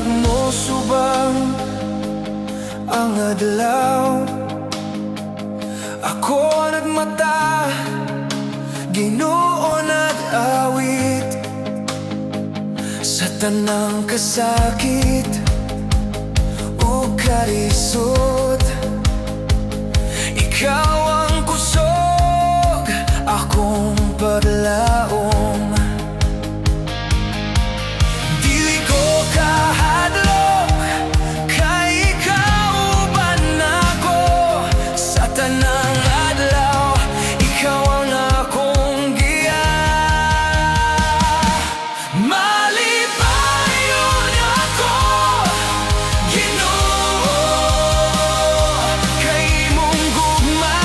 buntag mo subang ang adlaw. Ako nagmata, Ginoo nag-awit sa tanang kasakit o karisot. Ikaw ang kusog, akong paglaom. Dili ko kahadlok, kay ikaw uban ako sa tanang adlaw. Ikaw ang akong giya. Malipayon ako, Ginoo, kay imong gugma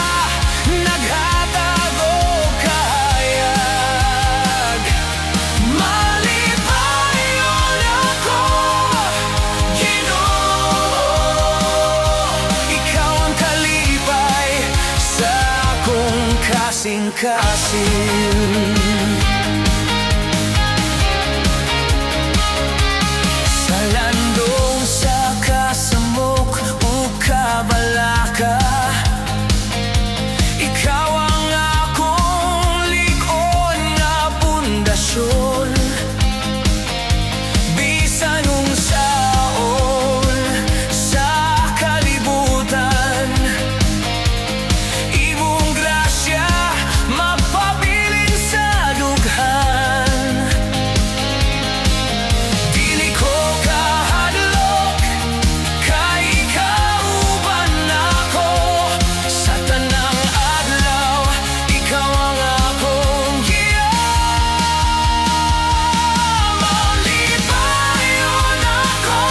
naghatag og kahayag. Malipayon ako, Ginoo, ikaw ang kalipay sa akong kasing-kasing. Sa landong sa kasamok o kabalaka, ikaw ang akong lig-on nga pundasyon. Bisan unsaon sa kalibutan, imong grasya magpabilin sa dughan. Dili ko kahadlok, kay ikaw uban ako sa tanang adlaw. Ikaw ang akong giya. Malipayon ako,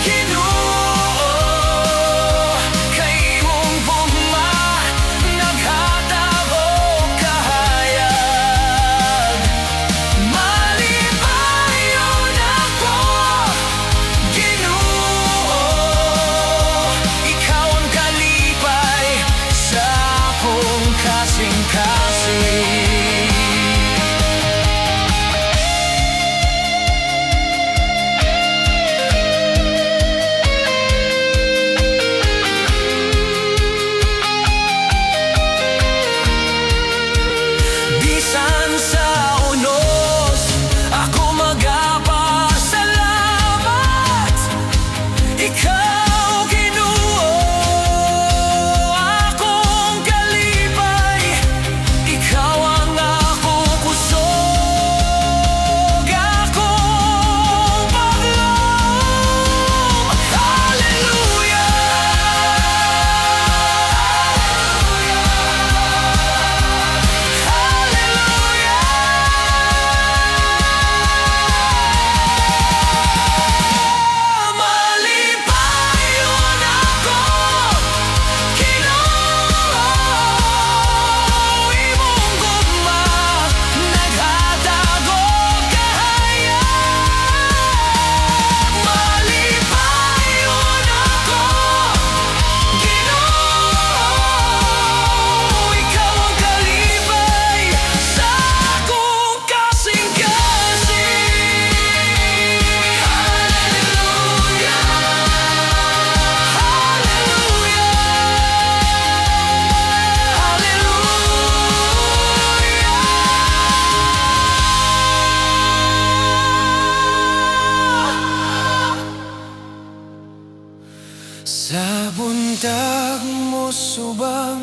Ginoo, kay imong gugma naghatag og kahayag. Malipayon ako, Ginoo, ikaw ang kalipay sa akong kasing-kasing. Bisan sa unos, ako magpasalamat. Ikaw, Ginoo, akong kalipay. Ikaw ang akong kusog, akong paglaom. Hallelujah! Malipayon ako, Ginoo, imong gugma naghatag og kahayag. Malipayon ako, Ginoo, ikaw ang kalipay sa akong kasing-kasing. Hallelujah! Sa buntag mo subang